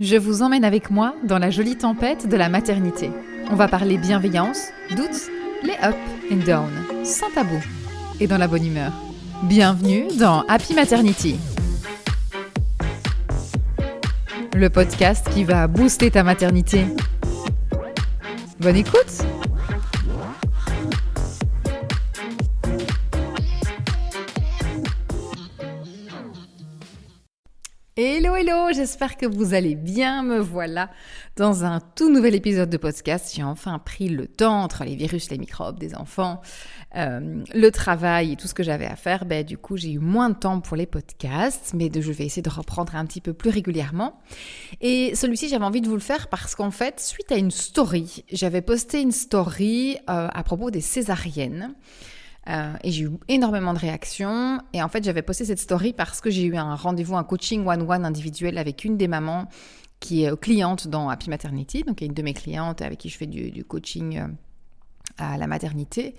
Je vous emmène avec moi dans la jolie tempête de la maternité. On va parler bienveillance, doutes, les up and down, sans tabou et dans la bonne humeur. Bienvenue dans Happy Maternity, le podcast qui va booster ta maternité. Bonne écoute! Hello, j'espère que vous allez bien, me voilà dans un tout nouvel épisode de podcast. J'ai enfin pris le temps entre les virus, les microbes des enfants, le travail et tout ce que j'avais à faire. Du coup, j'ai eu moins de temps pour les podcasts, mais je vais essayer de reprendre un petit peu plus régulièrement. Et celui-ci, j'avais envie de vous le faire parce qu'en fait, suite à une story, j'avais posté une story à propos des césariennes. Et j'ai eu énormément de réactions. Et en fait, j'avais posté cette story parce que j'ai eu un rendez-vous, un coaching one-one individuel avec une des mamans qui est cliente dans Happy Maternity, donc une de mes clientes avec qui je fais du coaching à la maternité.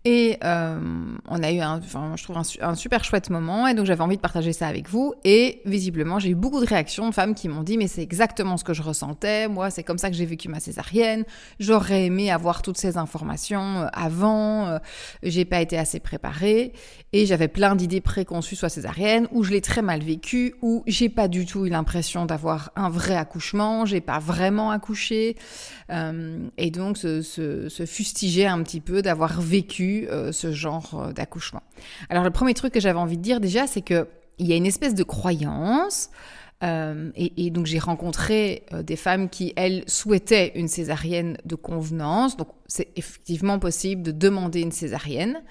Et on a eu je trouve un super chouette moment, et donc j'avais envie de partager ça avec vous. Et visiblement, j'ai eu beaucoup de réactions de femmes qui m'ont dit « mais c'est exactement ce que je ressentais, moi c'est comme ça que j'ai vécu ma césarienne, j'aurais aimé avoir toutes ces informations avant, j'ai pas été assez préparée, et j'avais plein d'idées préconçues sur la césarienne, ou je l'ai très mal vécu, ou j'ai pas du tout eu l'impression d'avoir un vrai accouchement, j'ai pas vraiment accouché, et donc se fustiger un petit peu d'avoir vécu ce genre d'accouchement. Alors le premier truc que j'avais envie de dire déjà, c'est qu'il y a une espèce de croyance, et donc j'ai rencontré des femmes qui, elles, souhaitaient une césarienne de convenance. Donc c'est effectivement possible de demander une césarienne,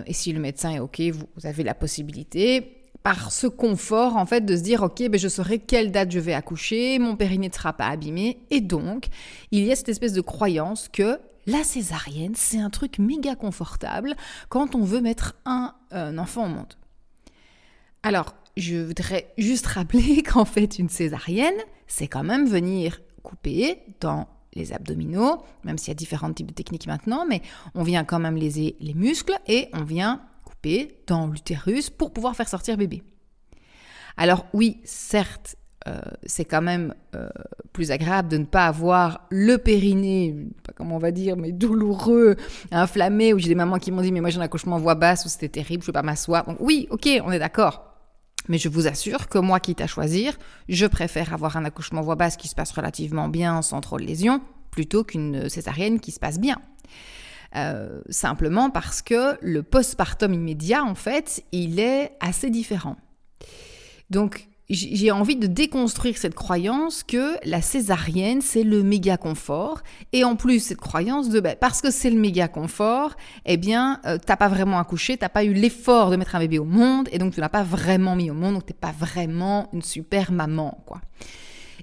et si le médecin est OK, vous avez la possibilité, par ce confort en fait de se dire ok, je saurai quelle date je vais accoucher, mon périnée ne sera pas abîmé, et donc il y a cette espèce de croyance que la césarienne, c'est un truc méga confortable quand on veut mettre un enfant au monde. Alors, je voudrais juste rappeler qu'en fait, une césarienne, c'est quand même venir couper dans les abdominaux, même s'il y a différents types de techniques maintenant, mais on vient quand même léser les muscles et on vient couper dans l'utérus pour pouvoir faire sortir bébé. Alors oui, certes, c'est quand même plus agréable de ne pas avoir le périnée, pas comment on va dire, mais douloureux, inflammé, où j'ai des mamans qui m'ont dit « mais moi j'ai un accouchement en voix basse, ou c'était terrible, je ne peux pas m'asseoir ». Donc oui, ok, on est d'accord. Mais je vous assure que moi, quitte à choisir, je préfère avoir un accouchement en voix basse qui se passe relativement bien, sans trop de lésions, plutôt qu'une césarienne qui se passe bien. Simplement parce que le postpartum immédiat, en fait, il est assez différent. Donc, j'ai envie de déconstruire cette croyance que la césarienne, c'est le méga confort. Et en plus, cette croyance de parce que c'est le méga confort, t'as pas vraiment accouché, t'as pas eu l'effort de mettre un bébé au monde, et donc tu l'as pas vraiment mis au monde, donc t'es pas vraiment une super maman, quoi.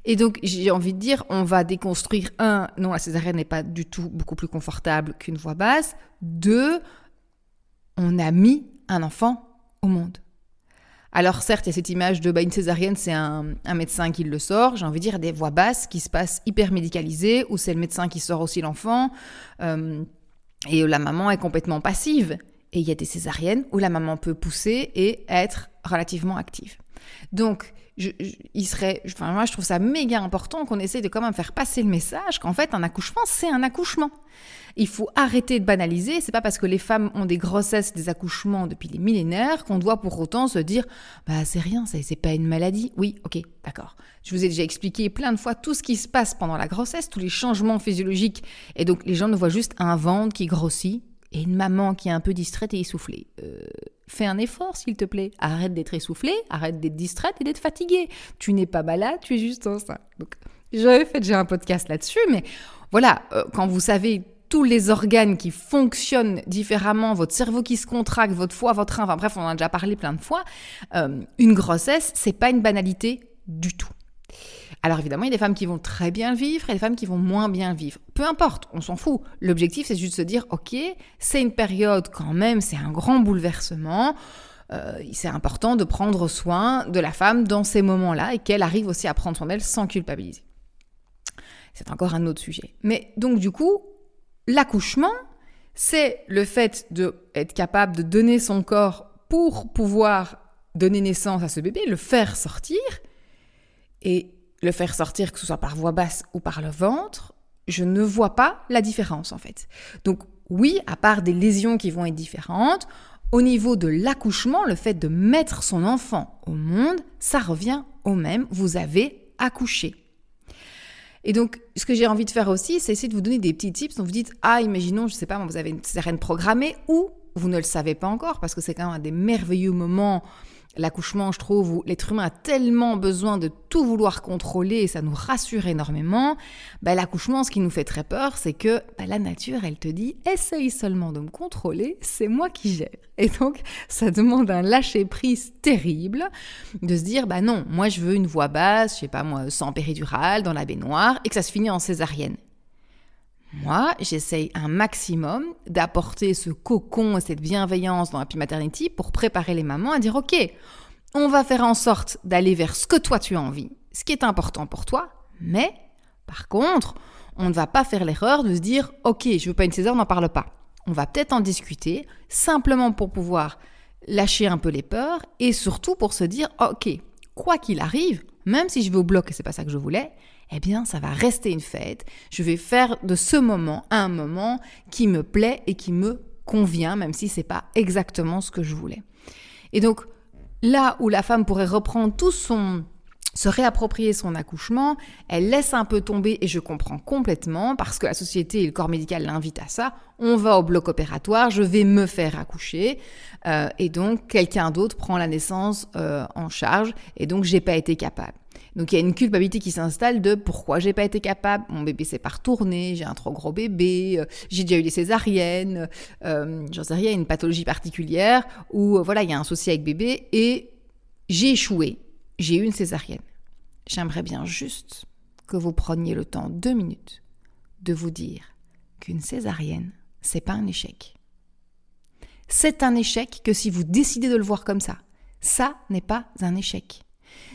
Et donc, j'ai envie de dire, on va déconstruire non, la césarienne n'est pas du tout beaucoup plus confortable qu'une voix basse. 2, on a mis un enfant au monde. Alors certes, il y a cette image de une césarienne, c'est un médecin qui le sort. J'ai envie de dire des voix basses qui se passent hyper médicalisées, où c'est le médecin qui sort aussi l'enfant, et la maman est complètement passive. Et il y a des césariennes où la maman peut pousser et être relativement active. Donc, moi je trouve ça méga important qu'on essaye de quand même faire passer le message qu'en fait un accouchement, c'est un accouchement. Il faut arrêter de banaliser. C'est pas parce que les femmes ont des grossesses, des accouchements depuis les millénaires qu'on doit pour autant se dire c'est rien, c'est pas une maladie. Oui, ok, d'accord. Je vous ai déjà expliqué plein de fois tout ce qui se passe pendant la grossesse, tous les changements physiologiques, et donc les gens ne voient juste un ventre qui grossit et une maman qui est un peu distraite et essoufflée. Fais un effort, s'il te plaît. Arrête d'être essoufflée, arrête d'être distraite et d'être fatiguée. Tu n'es pas malade, tu es juste enceinte. Donc, j'ai un podcast là-dessus, mais voilà, quand vous savez tous les organes qui fonctionnent différemment, votre cerveau qui se contracte, votre foie, votre rein, bref, on en a déjà parlé plein de fois, une grossesse, c'est pas une banalité du tout. Alors évidemment, il y a des femmes qui vont très bien le vivre et des femmes qui vont moins bien le vivre. Peu importe, on s'en fout. L'objectif, c'est juste de se dire, ok, c'est une période quand même, c'est un grand bouleversement. C'est important de prendre soin de la femme dans ces moments-là et qu'elle arrive aussi à prendre soin d'elle sans culpabiliser. C'est encore un autre sujet. Mais donc du coup, l'accouchement, c'est le fait d'être capable de donner son corps pour pouvoir donner naissance à ce bébé, le faire sortir. Et le faire sortir, que ce soit par voie basse ou par le ventre, je ne vois pas la différence en fait. Donc oui, à part des lésions qui vont être différentes, au niveau de l'accouchement, le fait de mettre son enfant au monde, ça revient au même, vous avez accouché. Et donc, ce que j'ai envie de faire aussi, c'est essayer de vous donner des petits tips. Donc vous dites, imaginons, je ne sais pas, vous avez une césarienne programmée ou vous ne le savez pas encore, parce que c'est quand même un des merveilleux moments, l'accouchement, je trouve, où l'être humain a tellement besoin de tout vouloir contrôler et ça nous rassure énormément. L'accouchement, ce qui nous fait très peur, c'est que la nature, elle te dit « essaye seulement de me contrôler, c'est moi qui gère ». Et donc, ça demande un lâcher-prise terrible de se dire « non, moi je veux une voie basse, je sais pas moi, sans péridurale, dans la baignoire, et que ça se finit en césarienne ». Moi, j'essaye un maximum d'apporter ce cocon et cette bienveillance dans Happy Maternity pour préparer les mamans à dire « Ok, on va faire en sorte d'aller vers ce que toi tu as envie, ce qui est important pour toi, mais par contre, on ne va pas faire l'erreur de se dire « Ok, je veux pas une césar, on n'en parle pas ». On va peut-être en discuter simplement pour pouvoir lâcher un peu les peurs et surtout pour se dire « Ok, quoi qu'il arrive, même si je vais au bloc et c'est pas ça que je voulais, eh bien, ça va rester une fête. Je vais faire de ce moment un moment qui me plaît et qui me convient, même si c'est pas exactement ce que je voulais. » Et donc, là où la femme pourrait reprendre se réapproprier son accouchement, elle laisse un peu tomber, et je comprends complètement, parce que la société et le corps médical l'invitent à ça. On va au bloc opératoire, je vais me faire accoucher, et donc quelqu'un d'autre prend la naissance en charge, et donc j'ai pas été capable. Donc il y a une culpabilité qui s'installe de pourquoi j'ai pas été capable, mon bébé s'est pas retourné, j'ai un trop gros bébé, j'ai déjà eu des césariennes, j'en sais rien, une pathologie particulière, ou il y a un souci avec bébé, et j'ai échoué. J'ai eu une césarienne. J'aimerais bien juste que vous preniez le temps 2 minutes de vous dire qu'une césarienne, c'est pas un échec. C'est un échec que si vous décidez de le voir comme ça. Ça n'est pas un échec.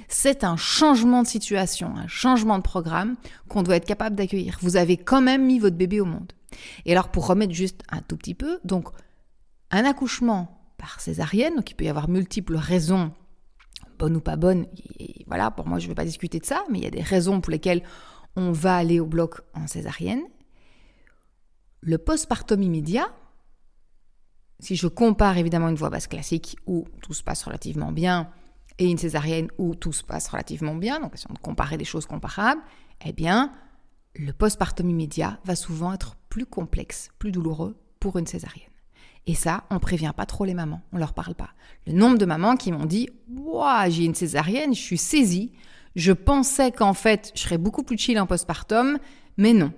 C'est un changement de situation, un changement de programme qu'on doit être capable d'accueillir. Vous avez quand même mis votre bébé au monde. Et alors, pour remettre juste un tout petit peu, donc un accouchement par césarienne, donc il peut y avoir multiples raisons, bonne ou pas bonne, et voilà, pour moi je ne vais pas discuter de ça, mais il y a des raisons pour lesquelles on va aller au bloc en césarienne. Le postpartum immédiat, si je compare évidemment une voie basse classique où tout se passe relativement bien et une césarienne où tout se passe relativement bien, donc essayons de comparer des choses comparables, eh bien le postpartum immédiat va souvent être plus complexe, plus douloureux pour une césarienne. Et ça, on ne prévient pas trop les mamans, on ne leur parle pas. Le nombre de mamans qui m'ont dit « Ouah, j'ai une césarienne, je suis saisie. Je pensais qu'en fait, je serais beaucoup plus chill en postpartum, mais non. »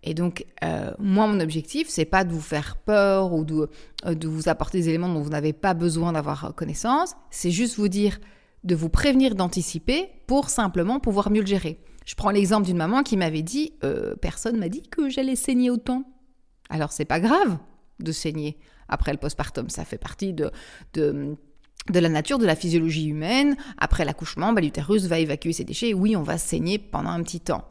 Et donc, moi, mon objectif, c'est pas de vous faire peur ou de vous apporter des éléments dont vous n'avez pas besoin d'avoir connaissance. C'est juste vous dire, de vous prévenir, d'anticiper pour simplement pouvoir mieux le gérer. Je prends l'exemple d'une maman qui m'avait dit « Personne m'a dit que j'allais saigner autant. » Alors, c'est pas grave de saigner après le postpartum. Ça fait partie de la nature, de la physiologie humaine. Après l'accouchement, l'utérus va évacuer ses déchets. Oui, on va saigner pendant un petit temps.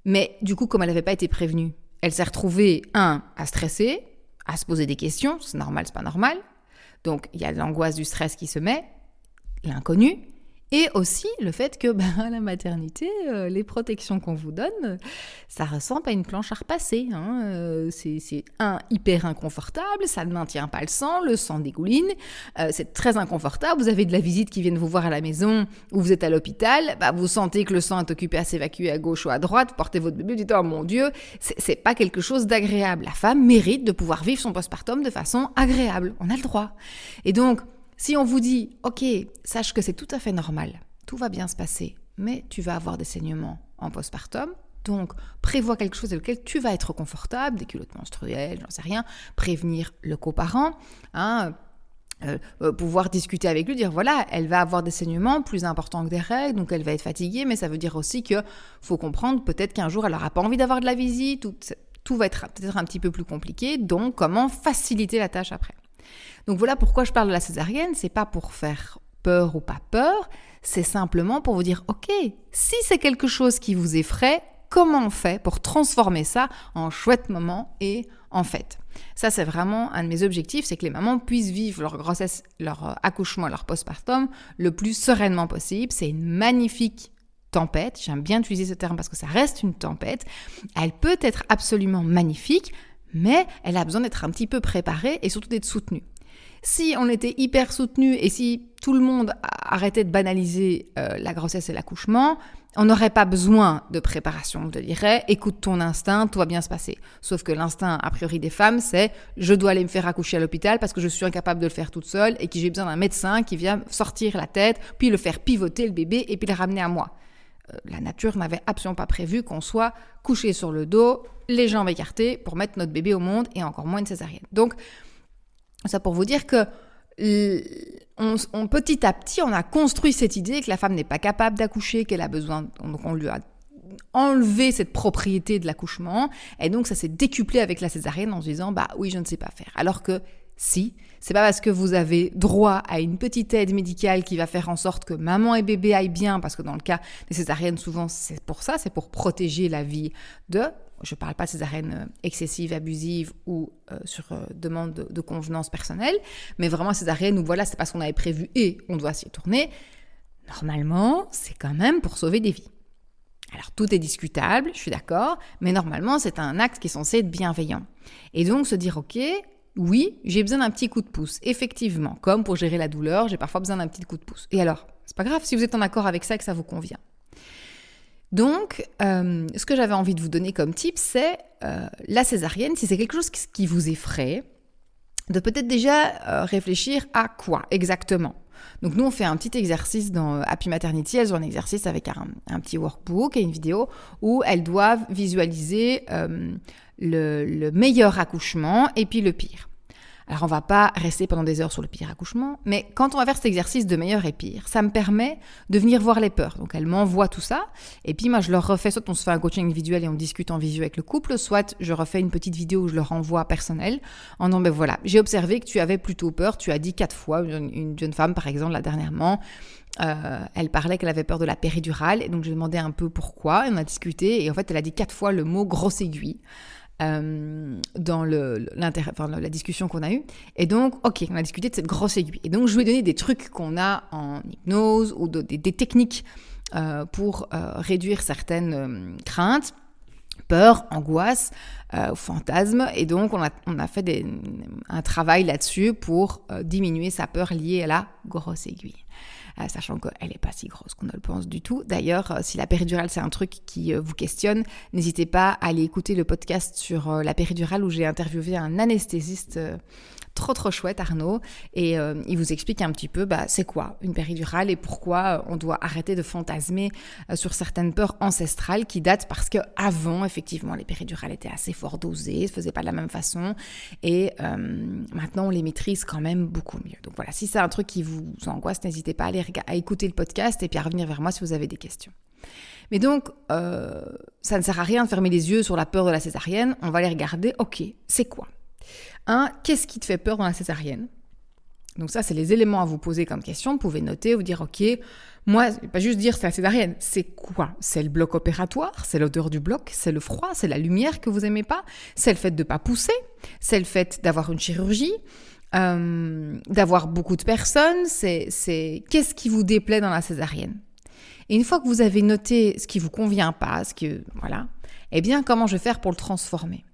Mais du coup, comme elle n'avait pas été prévenue, elle s'est retrouvée, à stresser, à se poser des questions. C'est normal, c'est pas normal. Donc, il y a l'angoisse du stress qui se met, l'inconnu. Et aussi le fait que à la maternité, les protections qu'on vous donne, ça ressemble à une planche à repasser. C'est hyper inconfortable, ça ne maintient pas le sang dégouline, c'est très inconfortable. Vous avez de la visite qui viennent vous voir à la maison ou vous êtes à l'hôpital, vous sentez que le sang est occupé à s'évacuer à gauche ou à droite, vous portez votre bébé, vous dites « Oh mon Dieu !» C'est pas quelque chose d'agréable. La femme mérite de pouvoir vivre son postpartum de façon agréable. On a le droit. Et donc, si on vous dit « Ok, sache que c'est tout à fait normal, tout va bien se passer, mais tu vas avoir des saignements en postpartum, donc prévois quelque chose avec lequel tu vas être confortable, des culottes menstruelles, j'en sais rien, prévenir le coparent, pouvoir discuter avec lui, dire voilà, elle va avoir des saignements plus importants que des règles, donc elle va être fatiguée, mais ça veut dire aussi qu'il faut comprendre peut-être qu'un jour elle n'aura pas envie d'avoir de la visite, tout va être peut-être un petit peu plus compliqué, donc comment faciliter la tâche après. Donc voilà pourquoi je parle de la césarienne, c'est pas pour faire peur ou pas peur, c'est simplement pour vous dire ok, si c'est quelque chose qui vous effraie, comment on fait pour transformer ça en chouette moment et en fête. Ça c'est vraiment un de mes objectifs, c'est que les mamans puissent vivre leur grossesse, leur accouchement, leur postpartum le plus sereinement possible. C'est une magnifique tempête, j'aime bien utiliser ce terme parce que ça reste une tempête, elle peut être absolument magnifique, mais elle a besoin d'être un petit peu préparée et surtout d'être soutenue. Si on était hyper soutenu et si tout le monde arrêtait de banaliser la grossesse et l'accouchement, on n'aurait pas besoin de préparation. On te dirait, écoute ton instinct, tout va bien se passer. Sauf que l'instinct, a priori des femmes, c'est je dois aller me faire accoucher à l'hôpital parce que je suis incapable de le faire toute seule et que j'ai besoin d'un médecin qui vient sortir la tête, puis le faire pivoter le bébé et puis le ramener à moi. La nature n'avait absolument pas prévu qu'on soit couché sur le dos, les jambes écartées pour mettre notre bébé au monde et encore moins une césarienne. Donc, ça pour vous dire que petit à petit, on a construit cette idée que la femme n'est pas capable d'accoucher, qu'elle a besoin, donc on lui a enlevé cette propriété de l'accouchement, et donc ça s'est décuplé avec la césarienne en se disant bah oui, je ne sais pas faire. Alors que si, c'est pas parce que vous avez droit à une petite aide médicale qui va faire en sorte que maman et bébé aillent bien, parce que dans le cas des césariennes, souvent c'est pour ça, c'est pour protéger la vie je ne parle pas de césarienne excessive, abusive ou sur demande de convenance personnelle, mais vraiment césarienne où voilà, c'est parce qu'on avait prévu et on doit s'y tourner. Normalement, c'est quand même pour sauver des vies. Alors tout est discutable, je suis d'accord, mais normalement c'est un acte qui est censé être bienveillant. Et donc se dire ok, oui, j'ai besoin d'un petit coup de pouce. Effectivement, comme pour gérer la douleur, j'ai parfois besoin d'un petit coup de pouce. Et alors, c'est pas grave si vous êtes en accord avec ça et que ça vous convient. Donc, ce que j'avais envie de vous donner comme tip, c'est la césarienne, si c'est quelque chose qui vous effraie, de peut-être déjà réfléchir à quoi exactement. Donc nous, on fait un petit exercice dans Happy Maternity. Elles ont un exercice avec un petit workbook et une vidéo où elles doivent visualiser le meilleur accouchement et puis le pire. Alors, on va pas rester pendant des heures sur le pire accouchement, mais quand on va faire cet exercice de meilleur et pire, ça me permet de venir voir les peurs. Donc, elles m'envoient tout ça, et puis moi, je leur refais, soit on se fait un coaching individuel et on discute en visio avec le couple, soit je refais une petite vidéo où je leur envoie personnel, en disant, ben voilà, j'ai observé que tu avais plutôt peur, tu as dit 4 fois, une jeune femme, par exemple, là, dernièrement, elle parlait qu'elle avait peur de la péridurale, et donc j'ai demandé un peu pourquoi, et on a discuté, et en fait, elle a dit 4 fois le mot grosse aiguille. Dans la discussion qu'on a eue. Et donc, ok, on a discuté de cette grosse aiguille. Et donc, je lui ai donné des trucs qu'on a en hypnose ou des techniques pour réduire certaines craintes, peurs, angoisses, fantasmes. Et donc, on a fait un travail là-dessus pour diminuer sa peur liée à la grosse aiguille. Sachant qu'elle n'est pas si grosse qu'on ne le pense du tout. D'ailleurs, si la péridurale, c'est un truc qui vous questionne, n'hésitez pas à aller écouter le podcast sur la péridurale où j'ai interviewé un anesthésiste trop chouette, Arnaud, et il vous explique un petit peu c'est quoi une péridurale et pourquoi on doit arrêter de fantasmer sur certaines peurs ancestrales qui datent parce qu'avant, effectivement, les péridurales étaient assez fort dosées, ne se faisaient pas de la même façon, et maintenant, on les maîtrise quand même beaucoup mieux. Donc voilà, si c'est un truc qui vous angoisse, n'hésitez pas à écouter le podcast et puis à revenir vers moi si vous avez des questions. Mais donc, ça ne sert à rien de fermer les yeux sur la peur de la césarienne, on va les regarder, ok, c'est quoi ? Qu'est-ce qui te fait peur dans la césarienne ? Donc ça, c'est les éléments à vous poser comme question. Vous pouvez noter, vous dire, ok, moi, pas juste dire c'est la césarienne, c'est quoi ? C'est le bloc opératoire, c'est l'odeur du bloc, c'est le froid, c'est la lumière que vous aimez pas, c'est le fait de pas pousser, c'est le fait d'avoir une chirurgie, d'avoir beaucoup de personnes, c'est qu'est-ce qui vous déplaît dans la césarienne ? Et une fois que vous avez noté ce qui vous convient pas, eh bien, comment je vais faire pour le transformer ?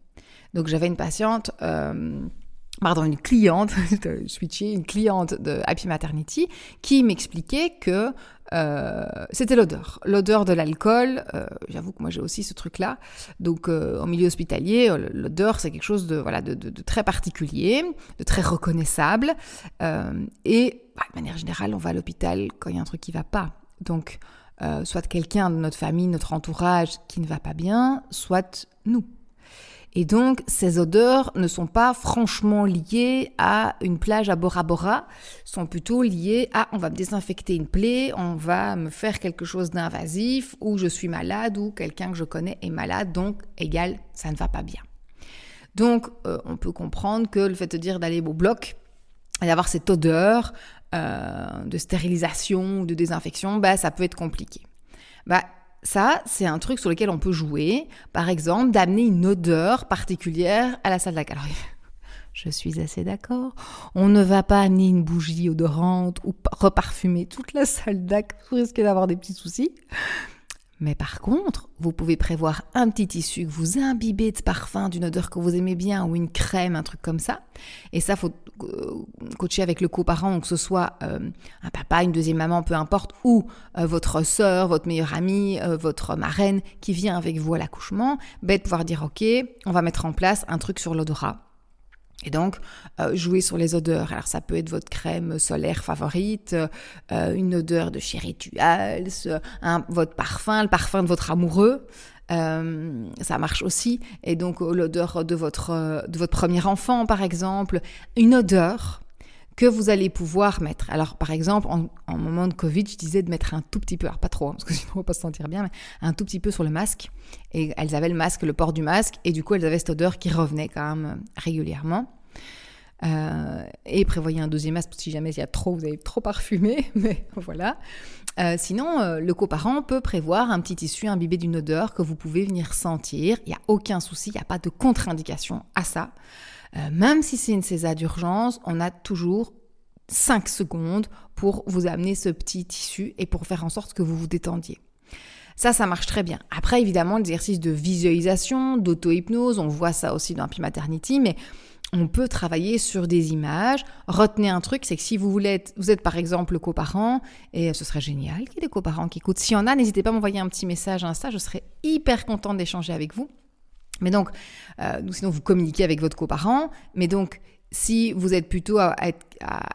Donc, j'avais une cliente, une cliente de Happy Maternity qui m'expliquait que c'était l'odeur de l'alcool. J'avoue que moi, j'ai aussi ce truc-là. Donc, en milieu hospitalier, l'odeur, c'est quelque chose de très particulier, de très reconnaissable. Et de manière générale, on va à l'hôpital quand il y a un truc qui ne va pas. Donc, soit quelqu'un de notre famille, notre entourage qui ne va pas bien, soit nous. Et donc, ces odeurs ne sont pas franchement liées à une plage à Bora Bora, sont plutôt liées à on va me désinfecter une plaie, on va me faire quelque chose d'invasif, ou je suis malade, ou quelqu'un que je connais est malade, donc égal, ça ne va pas bien. Donc, on peut comprendre que le fait de dire d'aller au bloc et d'avoir cette odeur de stérilisation ou de désinfection, ça peut être compliqué. Ça, c'est un truc sur lequel on peut jouer. Par exemple, d'amener une odeur particulière à la salle d'accueil. Alors, je suis assez d'accord. On ne va pas amener une bougie odorante ou reparfumer toute la salle d'accueil. Vous risquez d'avoir des petits soucis. Mais par contre, vous pouvez prévoir un petit tissu que vous imbibez de parfum, d'une odeur que vous aimez bien, ou une crème, un truc comme ça. Et ça, il faut coacher avec le coparent, donc que ce soit un papa, une deuxième maman, peu importe, ou votre sœur, votre meilleure amie, votre marraine qui vient avec vous à l'accouchement, de pouvoir dire « Ok, on va mettre en place un truc sur l'odorat ». Et donc, jouer sur les odeurs. Alors, ça peut être votre crème solaire favorite, une odeur de chez Rituals, votre parfum, le parfum de votre amoureux. Ça marche aussi. Et donc, l'odeur de votre premier enfant, par exemple. Une odeur que vous allez pouvoir mettre. Alors, par exemple, en moment de Covid, je disais de mettre un tout petit peu, alors pas trop, parce que sinon on va pas se sentir bien, mais un tout petit peu sur le masque. Et elles avaient le port du masque, et du coup, elles avaient cette odeur qui revenait quand même régulièrement. Et prévoyez un deuxième masque si jamais vous avez trop parfumé, mais voilà. Sinon, le coparent peut prévoir un petit tissu imbibé d'une odeur que vous pouvez venir sentir. Il n'y a aucun souci, il n'y a pas de contre-indication à ça. Même si c'est une césar d'urgence, on a toujours 5 secondes pour vous amener ce petit tissu et pour faire en sorte que vous vous détendiez. Ça marche très bien. Après, évidemment, l'exercice de visualisation, d'auto-hypnose, on voit ça aussi dans Happy Maternity, mais on peut travailler sur des images. Retenez un truc, c'est que si vous êtes par exemple le coparent, et ce serait génial qu'il y ait des coparents qui écoutent. S'il y en a, n'hésitez pas à m'envoyer un petit message Insta, je serais hyper contente d'échanger avec vous. Mais donc, sinon vous communiquez avec votre coparent, mais donc si vous êtes plutôt à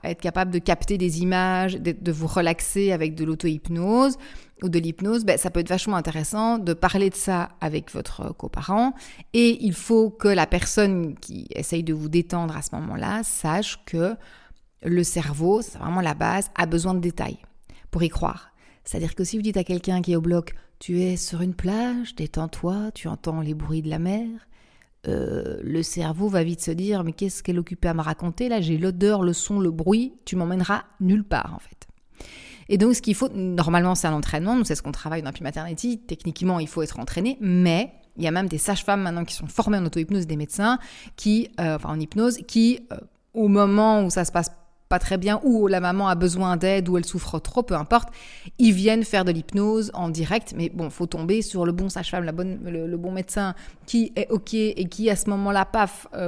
être capable de capter des images, de vous relaxer avec de l'auto-hypnose ou de l'hypnose, ça peut être vachement intéressant de parler de ça avec votre coparent. Et il faut que la personne qui essaye de vous détendre à ce moment-là sache que le cerveau, c'est vraiment la base, a besoin de détails pour y croire. C'est-à-dire que si vous dites à quelqu'un qui est au bloc, tu es sur une plage, détends-toi, tu entends les bruits de la mer, le cerveau va vite se dire, mais qu'est-ce qu'elle est occupée à me raconter là, j'ai l'odeur, le son, le bruit, tu m'emmèneras nulle part en fait. Et donc ce qu'il faut, normalement c'est un entraînement, nous c'est ce qu'on travaille dans Happy Maternity, techniquement il faut être entraîné, mais il y a même des sages-femmes maintenant qui sont formées en auto-hypnose, des médecins en hypnose, qui au moment où ça se passe pas très bien, ou la maman a besoin d'aide, ou elle souffre trop, peu importe, ils viennent faire de l'hypnose en direct, mais bon, faut tomber sur le bon sage-femme, le bon médecin qui est OK et qui à ce moment-là,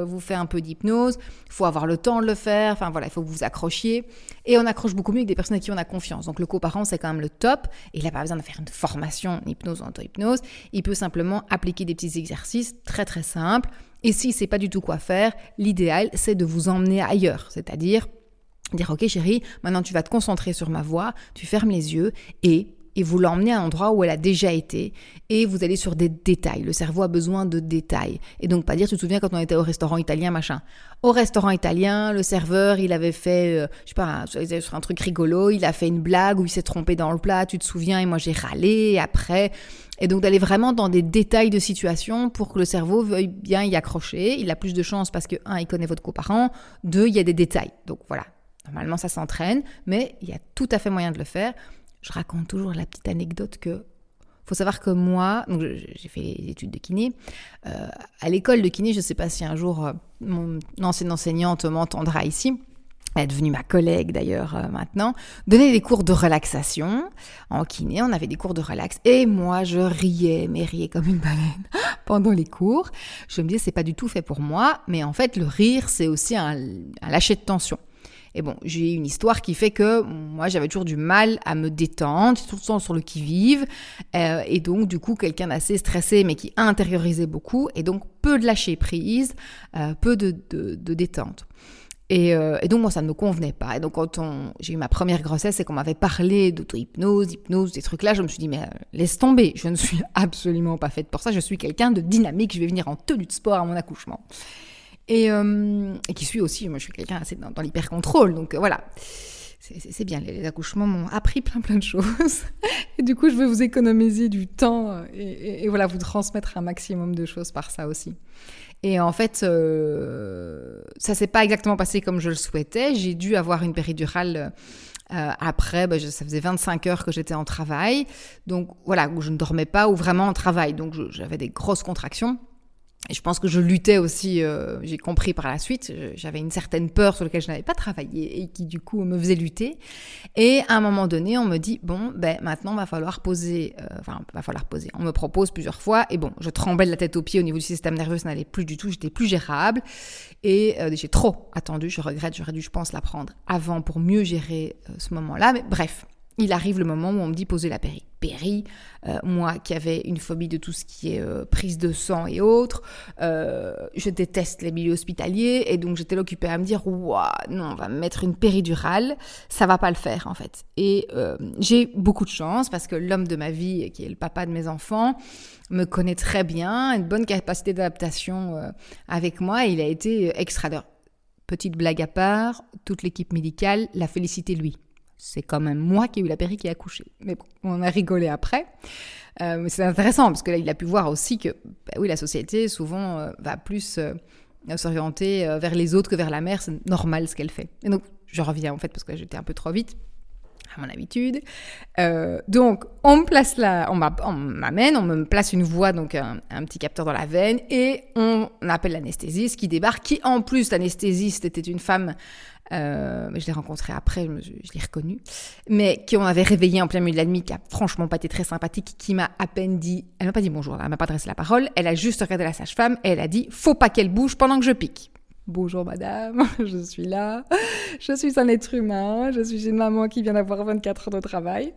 vous fait un peu d'hypnose, il faut avoir le temps de le faire, enfin voilà, il faut que vous vous accrochiez, et on accroche beaucoup mieux avec des personnes à qui on a confiance, donc le coparent c'est quand même le top, et il n'a pas besoin de faire une formation en hypnose ou en auto-hypnose, il peut simplement appliquer des petits exercices très très simples, et s'il ne sait pas du tout quoi faire, l'idéal c'est de vous emmener ailleurs, c'est-à-dire dire ok chérie, maintenant tu vas te concentrer sur ma voix, tu fermes les yeux et vous l'emmenez à un endroit où elle a déjà été et vous allez sur des détails. Le cerveau a besoin de détails. Et donc pas dire, tu te souviens quand on était au restaurant italien, machin. Au restaurant italien, le serveur, il avait fait, sur un truc rigolo, il a fait une blague où il s'est trompé dans le plat, tu te souviens, et moi j'ai râlé, et après... Et donc d'aller vraiment dans des détails de situation pour que le cerveau veuille bien y accrocher. Il a plus de chance parce que, 1, il connaît votre coparent, 2, il y a des détails. Donc voilà. Normalement, ça s'entraîne, mais il y a tout à fait moyen de le faire. Je raconte toujours la petite anecdote que... faut savoir que moi, donc j'ai fait les études de kiné. À l'école de kiné, je ne sais pas si un jour mon ancienne enseignante m'entendra ici. Elle est devenue ma collègue d'ailleurs maintenant. Donnait des cours de relaxation. En kiné, on avait des cours de relax. Et moi, je riais comme une baleine pendant les cours. Je me disais, c'est pas du tout fait pour moi. Mais en fait, le rire, c'est aussi un lâcher de tension. Et bon, j'ai une histoire qui fait que moi, j'avais toujours du mal à me détendre, tout le temps sur le qui-vive. Et donc, du coup, quelqu'un d'assez stressé, mais qui intériorisait beaucoup. Et donc, peu de lâcher prise, peu de détente. Et donc, moi, ça ne me convenait pas. Et donc, quand j'ai eu ma première grossesse et qu'on m'avait parlé d'auto-hypnose, d'hypnose, des trucs-là, je me suis dit, mais laisse tomber, je ne suis absolument pas faite pour ça. Je suis quelqu'un de dynamique, je vais venir en tenue de sport à mon accouchement. Et qui suis aussi, moi je suis quelqu'un assez dans l'hyper-contrôle, donc voilà, c'est bien, les accouchements m'ont appris plein de choses, et du coup je vais vous économiser du temps, et voilà, vous transmettre un maximum de choses par ça aussi. Et en fait, ça s'est pas exactement passé comme je le souhaitais, j'ai dû avoir une péridurale après, ça faisait 25 heures que j'étais en travail, donc voilà, où je ne dormais pas, ou vraiment en travail, donc j'avais des grosses contractions. Et je pense que je luttais aussi, j'ai compris par la suite, j'avais une certaine peur sur laquelle je n'avais pas travaillé et qui du coup me faisait lutter. Et à un moment donné, on me dit, bon, maintenant va falloir poser, on me propose plusieurs fois, et bon, je tremblais de la tête aux pieds au niveau du système nerveux, ça n'allait plus du tout, j'étais plus gérable, et j'ai trop attendu, je regrette, j'aurais dû, je pense, la prendre avant pour mieux gérer ce moment-là, mais bref. Il arrive le moment où on me dit poser la péri. Moi qui avais une phobie de tout ce qui est prise de sang et autres, je déteste les milieux hospitaliers et donc j'étais là occupée à me dire ouah, non, on va me mettre une péridurale, ça va pas le faire en fait. Et j'ai beaucoup de chance parce que l'homme de ma vie, qui est le papa de mes enfants, me connaît très bien, a une bonne capacité d'adaptation avec moi et il a été extra. Petite blague à part, toute l'équipe médicale l'a félicité lui. C'est quand même moi qui ai eu la péri qui a accouché. Mais bon, on a rigolé après. Mais c'est intéressant parce que là, il a pu voir aussi que la société souvent va plus s'orienter vers les autres que vers la mère. C'est normal ce qu'elle fait. Et donc, je reviens en fait parce que j'étais un peu trop vite à mon habitude. Donc, on me place là, on m'amène, on me place une voie, donc un petit capteur dans la veine et on appelle l'anesthésiste qui débarque, qui en plus, l'anesthésiste était une femme je l'ai rencontrée après, je l'ai reconnue, mais qui on avait réveillé en plein milieu de la nuit, qui a franchement pas été très sympathique, qui m'a à peine dit, elle m'a pas dit bonjour, elle m'a pas adressé la parole, elle a juste regardé la sage-femme et elle a dit, faut pas qu'elle bouge pendant que je pique. Bonjour madame, je suis là, je suis un être humain, je suis une maman qui vient d'avoir 24 heures de travail.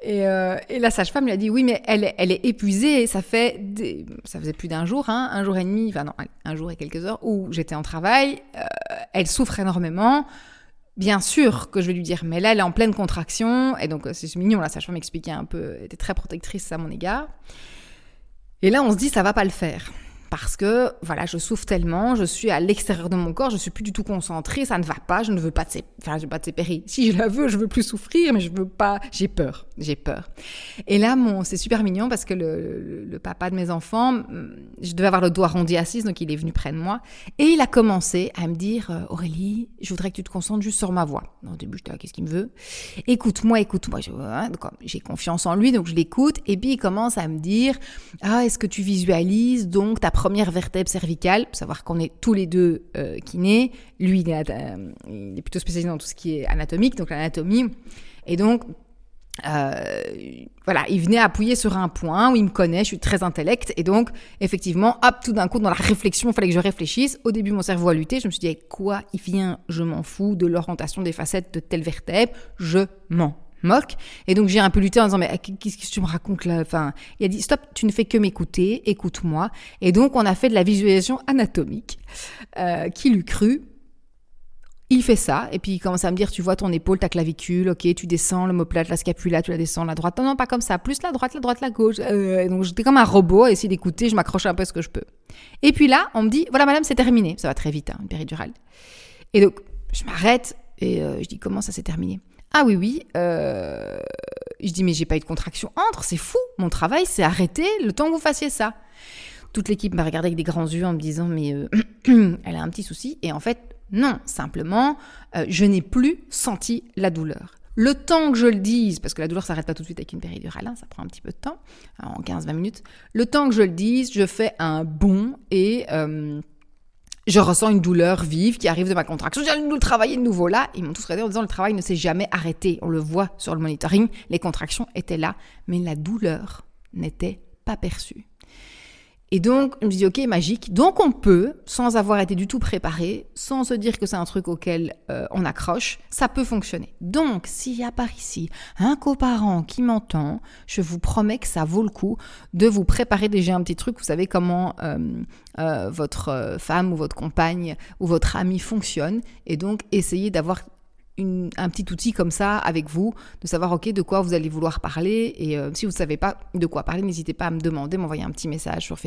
Et la sage-femme lui a dit oui mais elle est épuisée, ça faisait plus d'un jour, un jour et demi, enfin non, un jour et quelques heures où j'étais en travail, elle souffre énormément. Bien sûr que je vais lui dire, mais là elle est en pleine contraction, et donc c'est mignon, la sage-femme m'expliquait un peu, elle était très protectrice à mon égard. Et là on se dit ça va pas le faire. Parce que, voilà, je souffre tellement, je suis à l'extérieur de mon corps, je suis plus du tout concentrée, ça ne va pas, je ne veux pas de ces péris. Si je la veux, je veux plus souffrir, mais je veux pas, j'ai peur. Et là, c'est super mignon parce que le papa de mes enfants, je devais avoir le doigt arrondi à 6, donc il est venu près de moi, et il a commencé à me dire, Aurélie, je voudrais que tu te concentres juste sur ma voix. Au début, j'étais là, qu'est-ce qu'il me veut ? Écoute-moi. J'ai confiance en lui, donc je l'écoute, et puis il commence à me dire, est-ce que tu visualises donc ta première vertèbre cervicale, pour savoir qu'on est tous les deux kinés. Lui, il est plutôt spécialisé dans tout ce qui est anatomique, donc l'anatomie. Et donc, il venait appuyer sur un point où il me connaît, je suis très intellect. Et donc, effectivement, tout d'un coup, dans la réflexion, il fallait que je réfléchisse. Au début, mon cerveau a lutté. Je me suis dit, quoi il vient ? Je m'en fous de l'orientation des facettes de telle vertèbre. Je m'en moque. Et donc, j'ai un peu lutté en disant, mais qu'est-ce que tu me racontes là ? Enfin, il a dit, stop, tu ne fais que m'écouter, écoute-moi. Et donc, on a fait de la visualisation anatomique. Qui l'eût cru ? Il fait ça, et puis il commence à me dire, tu vois ton épaule, ta clavicule, ok, tu descends l'omoplate, la scapula, tu la descends, la droite. Non, pas comme ça, plus la droite, la gauche. Et donc, j'étais comme un robot à essayer d'écouter, je m'accrochais un peu à ce que je peux. Et puis là, on me dit, voilà madame, c'est terminé. Ça va très vite, une péridurale. Et donc, je m'arrête, et je dis, comment ça s'est terminé ? Ah oui. Je dis, mais j'ai pas eu de contraction entre, c'est fou. Mon travail, c'est arrêté le temps que vous fassiez ça. Toute l'équipe m'a regardé avec des grands yeux en me disant, mais elle a un petit souci. Et en fait, non, simplement, je n'ai plus senti la douleur. Le temps que je le dise, parce que la douleur ne s'arrête pas tout de suite avec une péridurale, ça prend un petit peu de temps, en 15-20 minutes. Le temps que je le dise, je fais un bond et je ressens une douleur vive qui arrive de ma contraction. J'ai nous le travailler de nouveau là. Ils m'ont tous regardé en disant le travail ne s'est jamais arrêté. On le voit sur le monitoring, les contractions étaient là, mais la douleur n'était pas perçue. Et donc, je me dis, ok, magique. Donc, on peut, sans avoir été du tout préparé, sans se dire que c'est un truc auquel on accroche, ça peut fonctionner. Donc, s'il y a par ici un coparent qui m'entend, je vous promets que ça vaut le coup de vous préparer déjà un petit truc. Vous savez comment votre femme ou votre compagne ou votre ami fonctionne. Et donc, essayez d'avoir un petit outil comme ça avec vous, de savoir de quoi vous allez vouloir parler, et si vous ne savez pas de quoi parler, n'hésitez pas à me demander, m'envoyer un petit message sur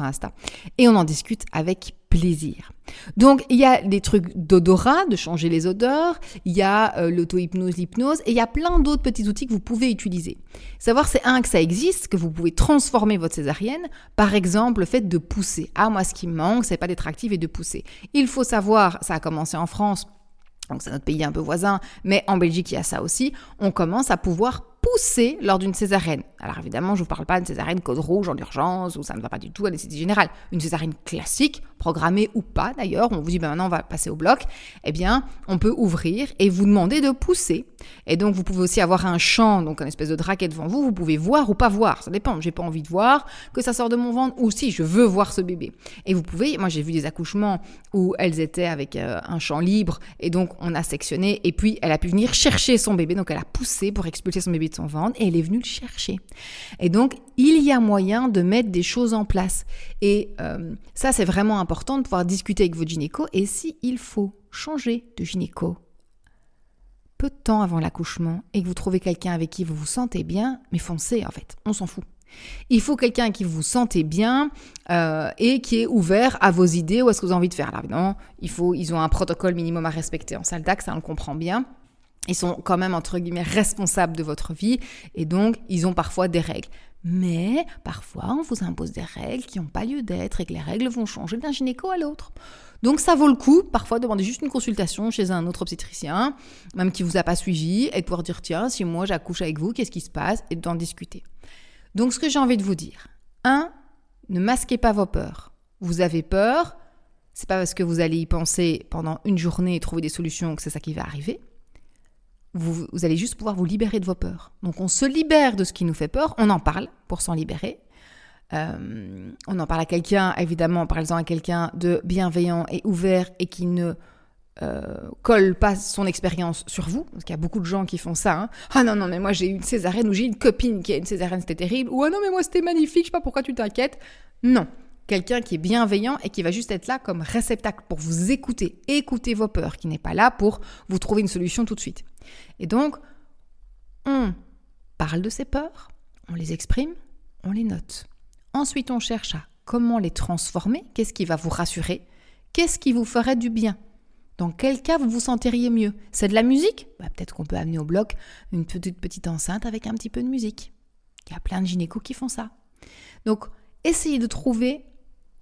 Insta, et on en discute avec plaisir. Donc il y a des trucs d'odorat, de changer les odeurs, il y a l'auto-hypnose, l'hypnose, et il y a plein d'autres petits outils que vous pouvez utiliser. Savoir que ça existe, que vous pouvez transformer votre césarienne, par exemple le fait de pousser. Moi ce qui me manque, c'est pas d'être active et de pousser. Il faut savoir, ça a commencé en France, donc c'est notre pays un peu voisin, mais en Belgique il y a ça aussi, on commence à pouvoir pousser lors d'une césarienne. Alors évidemment, je ne vous parle pas d'une césarienne code rouge en urgence où ça ne va pas du tout à l'anesthésie générale. Une césarienne classique, programmée ou pas d'ailleurs, on vous dit maintenant on va passer au bloc, eh bien on peut ouvrir et vous demander de pousser. Et donc vous pouvez aussi avoir un champ, donc un espèce de draquet devant vous, vous pouvez voir ou pas voir, ça dépend, j'ai pas envie de voir que ça sort de mon ventre ou si je veux voir ce bébé. Et vous pouvez, moi j'ai vu des accouchements où elles étaient avec un champ libre et donc on a sectionné et puis elle a pu venir chercher son bébé, donc elle a poussé pour expulser son bébé de son ventre et elle est venue le chercher. Et donc il y a moyen de mettre des choses en place et ça c'est vraiment important de pouvoir discuter avec votre gynéco et s'il faut changer de gynéco peu de temps avant l'accouchement et que vous trouvez quelqu'un avec qui vous vous sentez bien, mais foncez en fait, on s'en fout. Il faut quelqu'un avec qui vous vous sentez bien et qui est ouvert à vos idées ou à ce que vous avez envie de faire. Alors évidemment, ils ont un protocole minimum à respecter en salle d'ac, ça on le comprend bien. Ils sont quand même, entre guillemets, responsables de votre vie et donc ils ont parfois des règles. Mais parfois, on vous impose des règles qui n'ont pas lieu d'être et que les règles vont changer d'un gynéco à l'autre. Donc ça vaut le coup, parfois, de demander juste une consultation chez un autre obstétricien, même qui ne vous a pas suivi, et de pouvoir dire, tiens, si moi j'accouche avec vous, qu'est-ce qui se passe? Et d'en discuter. Donc ce que j'ai envie de vous dire, 1, ne masquez pas vos peurs. Vous avez peur, c'est pas parce que vous allez y penser pendant une journée et trouver des solutions que c'est ça qui va arriver. Vous allez juste pouvoir vous libérer de vos peurs. Donc on se libère de ce qui nous fait peur, on en parle pour s'en libérer. On en parle à quelqu'un, évidemment, en parlant à quelqu'un de bienveillant et ouvert et qui ne colle pas son expérience sur vous, parce qu'il y a beaucoup de gens qui font ça. Hein. Ah non, mais moi j'ai eu une césarienne ou j'ai une copine qui a une césarienne, c'était terrible. Ou ah non, mais moi c'était magnifique, je sais pas pourquoi tu t'inquiètes. Non, quelqu'un qui est bienveillant et qui va juste être là comme réceptacle pour vous écouter, écouter vos peurs, qui n'est pas là pour vous trouver une solution tout de suite. Et donc, on parle de ces peurs, on les exprime, on les note. Ensuite, on cherche à comment les transformer, qu'est-ce qui va vous rassurer, qu'est-ce qui vous ferait du bien. Dans quel cas vous vous sentiriez mieux? C'est de la musique? Peut-être qu'on peut amener au bloc une petite enceinte avec un petit peu de musique. Il y a plein de gynécos qui font ça. Donc, essayez de trouver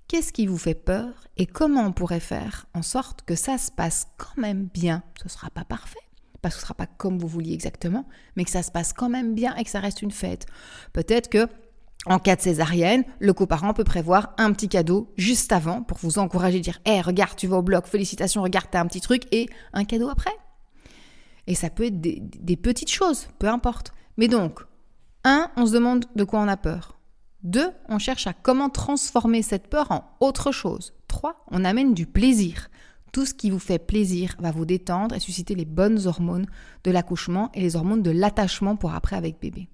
qu'est-ce qui vous fait peur et comment on pourrait faire en sorte que ça se passe quand même bien. Ce ne sera pas parfait, parce que ce ne sera pas comme vous vouliez exactement, mais que ça se passe quand même bien et que ça reste une fête. Peut-être que en cas de césarienne, le coparent peut prévoir un petit cadeau juste avant pour vous encourager, dire « Hey, regarde, tu vas au bloc, félicitations, regarde, t'as un petit truc » et un cadeau après. Et ça peut être des petites choses, peu importe. Mais donc, 1, on se demande de quoi on a peur. 2, on cherche à comment transformer cette peur en autre chose. 3, on amène du plaisir. Tout ce qui vous fait plaisir va vous détendre et susciter les bonnes hormones de l'accouchement et les hormones de l'attachement pour après avec bébé.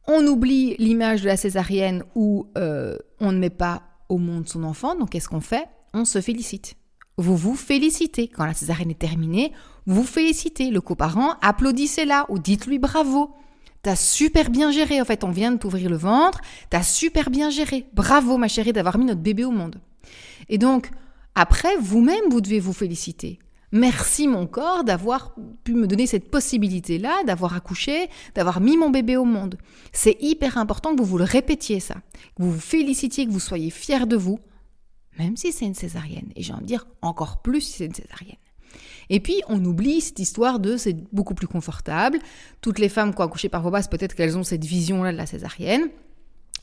On oublie l'image de la césarienne où on ne met pas au monde son enfant. Donc, qu'est-ce qu'on fait? On se félicite. Vous vous félicitez. Quand la césarienne est terminée, vous félicitez. Le coparent, applaudissez-la ou dites-lui bravo. T'as super bien géré. En fait, on vient de t'ouvrir le ventre. T'as super bien géré. Bravo, ma chérie, d'avoir mis notre bébé au monde. Et donc, après, vous-même, vous devez vous féliciter. Merci mon corps d'avoir pu me donner cette possibilité-là, d'avoir accouché, d'avoir mis mon bébé au monde. C'est hyper important que vous le répétiez ça, que vous vous félicitiez, que vous soyez fiers de vous, même si c'est une césarienne. Et j'ai envie de dire encore plus si c'est une césarienne. Et puis, on oublie cette histoire de c'est beaucoup plus confortable. Toutes les femmes qui ont accouché par voie basse, peut-être qu'elles ont cette vision-là de la césarienne.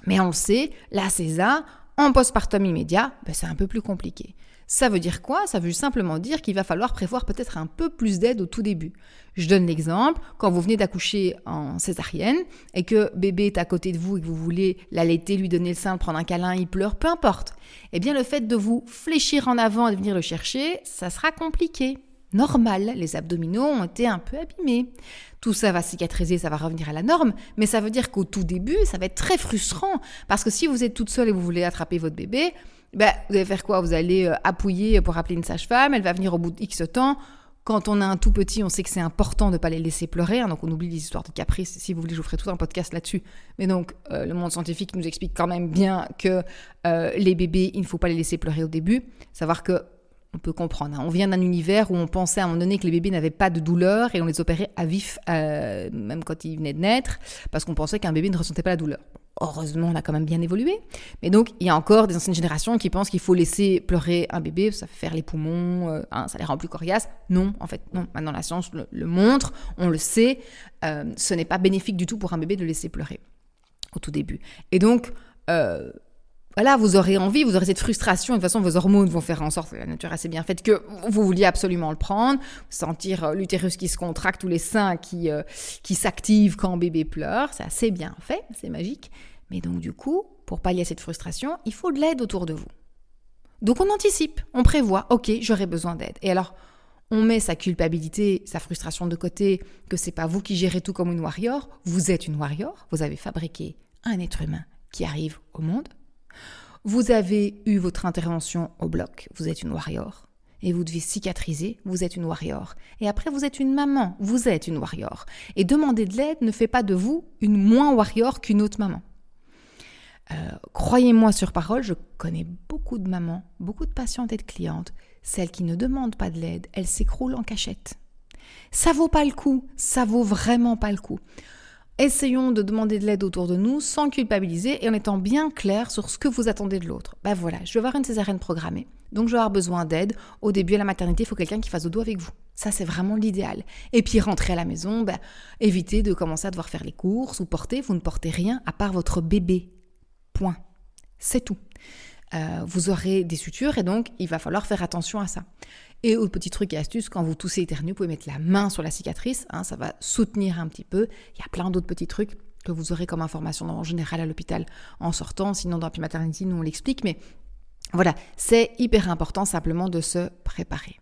Mais on le sait, la césa, en postpartum immédiat, c'est un peu plus compliqué. Ça veut dire quoi? Ça veut simplement dire qu'il va falloir prévoir peut-être un peu plus d'aide au tout début. Je donne l'exemple, quand vous venez d'accoucher en césarienne et que bébé est à côté de vous et que vous voulez l'allaiter, lui donner le sein, prendre un câlin, il pleure, peu importe. Eh bien, le fait de vous fléchir en avant et de venir le chercher, ça sera compliqué. Normal, les abdominaux ont été un peu abîmés. Tout ça va cicatriser, ça va revenir à la norme, mais ça veut dire qu'au tout début, ça va être très frustrant parce que si vous êtes toute seule et vous voulez attraper votre bébé, vous allez faire quoi? Vous allez appuyer pour appeler une sage-femme, elle va venir au bout de X temps. Quand on a un tout petit, on sait que c'est important de ne pas les laisser pleurer, donc on oublie les histoires de caprice. Si vous voulez, je vous ferai tout un podcast là-dessus. Mais donc, le monde scientifique nous explique quand même bien que les bébés, il ne faut pas les laisser pleurer au début. Savoir que on peut comprendre. On vient d'un univers où on pensait à un moment donné que les bébés n'avaient pas de douleur et on les opérait à vif, même quand ils venaient de naître, parce qu'on pensait qu'un bébé ne ressentait pas la douleur. heureusement, on a quand même bien évolué. Mais donc, il y a encore des anciennes générations qui pensent qu'il faut laisser pleurer un bébé, ça fait faire les poumons, ça les rend plus coriaces. Non, en fait, non. Maintenant, la science le montre, on le sait. Ce n'est pas bénéfique du tout pour un bébé de laisser pleurer au tout début. Et donc, voilà, vous aurez envie, vous aurez cette frustration. De toute façon, vos hormones vont faire en sorte, la nature est assez bien faite, que vous vouliez absolument le prendre. Sentir l'utérus qui se contracte ou les seins qui s'activent quand bébé pleure. C'est assez bien fait, c'est magique. Mais donc, du coup, pour pallier à cette frustration, il faut de l'aide autour de vous. Donc, on anticipe, on prévoit, ok, j'aurai besoin d'aide. Et alors, on met sa culpabilité, sa frustration de côté, que c'est pas vous qui gérez tout comme une warrior. Vous êtes une warrior, vous avez fabriqué un être humain qui arrive au monde. Vous avez eu votre intervention au bloc, vous êtes une warrior. Et vous devez cicatriser, vous êtes une warrior. Et après, vous êtes une maman, vous êtes une warrior. Et demander de l'aide ne fait pas de vous une moins warrior qu'une autre maman. Croyez-moi sur parole, je connais beaucoup de mamans, beaucoup de patientes et de clientes. Celles qui ne demandent pas de l'aide, elles s'écroulent en cachette. Ça vaut pas le coup, ça vaut vraiment pas le coup. Essayons de demander de l'aide autour de nous sans culpabiliser et en étant bien clair sur ce que vous attendez de l'autre. Ben voilà, je vais avoir une césarienne programmée, donc je vais avoir besoin d'aide. Au début à la maternité, il faut quelqu'un qui fasse dodo avec vous. Ça, c'est vraiment l'idéal. Et puis rentrer à la maison, évitez de commencer à devoir faire les courses ou porter. Vous ne portez rien à part votre bébé. Point. C'est tout. Vous aurez des sutures et donc il va falloir faire attention à ça. Et autre petit truc et astuce, quand vous toussez éternuez, vous pouvez mettre la main sur la cicatrice, ça va soutenir un petit peu. Il y a plein d'autres petits trucs que vous aurez comme information en général à l'hôpital en sortant, sinon dans Happy Maternity, nous on l'explique, mais voilà, c'est hyper important simplement de se préparer.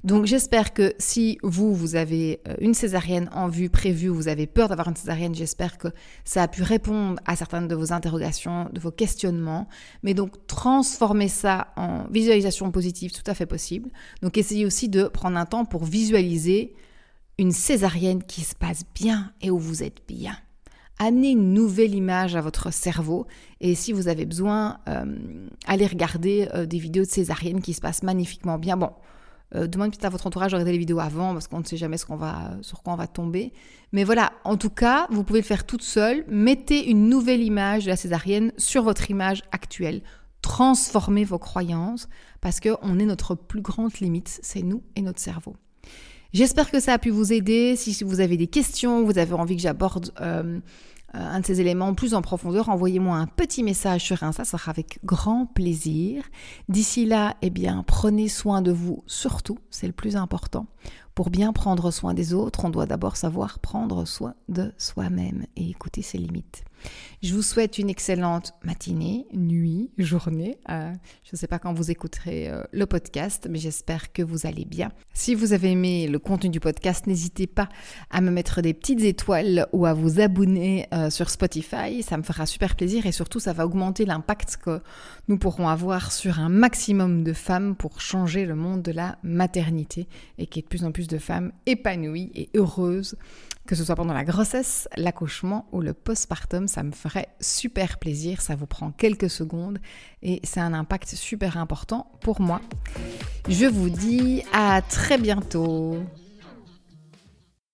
Donc j'espère que si vous avez une césarienne en vue, prévue, vous avez peur d'avoir une césarienne, j'espère que ça a pu répondre à certaines de vos interrogations, de vos questionnements. Mais donc transformer ça en visualisation positive, tout à fait possible. Donc essayez aussi de prendre un temps pour visualiser une césarienne qui se passe bien et où vous êtes bien. Amenez une nouvelle image à votre cerveau et si vous avez besoin, allez regarder des vidéos de césarienne qui se passent magnifiquement bien. Bon, demandez peut-être à votre entourage de regarder les vidéos avant parce qu'on ne sait jamais sur quoi on va tomber. Mais voilà, en tout cas, vous pouvez le faire toute seule. Mettez une nouvelle image de la césarienne sur votre image actuelle. Transformez vos croyances parce qu'on est notre plus grande limite, c'est nous et notre cerveau. J'espère que ça a pu vous aider. Si vous avez des questions, vous avez envie que j'aborde un de ces éléments plus en profondeur, envoyez-moi un petit message sur Insta, ça sera avec grand plaisir. D'ici là, prenez soin de vous surtout, c'est le plus important. Pour bien prendre soin des autres, on doit d'abord savoir prendre soin de soi-même et écouter ses limites. Je vous souhaite une excellente matinée, nuit, journée. Je ne sais pas quand vous écouterez le podcast, mais j'espère que vous allez bien. Si vous avez aimé le contenu du podcast, n'hésitez pas à me mettre des petites étoiles ou à vous abonner sur Spotify. Ça me fera super plaisir et surtout, ça va augmenter l'impact que nous pourrons avoir sur un maximum de femmes pour changer le monde de la maternité et qu'il y ait de plus en plus de femmes épanouies et heureuses, que ce soit pendant la grossesse, l'accouchement ou le postpartum. Ça me ferait super plaisir, ça vous prend quelques secondes et c'est un impact super important pour moi. Je vous dis à très bientôt.